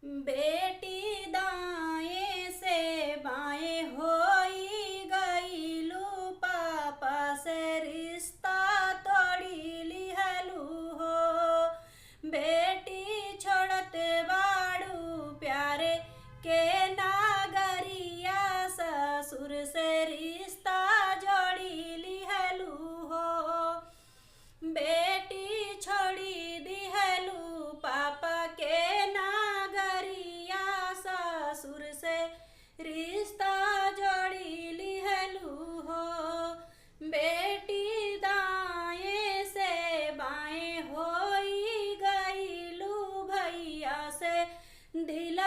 बेटी दाएं से बाएं होई गईलू, पापा से रिश्ता तोड़ी लिहलू हो। बेटी छोड़ते बाड़ू प्यारे के नागरिया, ससुर से रिश्ता जोड़ी लिहलू हो। बेटी छोड़ी दिहलू पापा के नागरिया, ससुर से रिश्ता जोड़ी लिहलू हो। बेटी दाएं से बाएं होई गईलू, भैया से दिल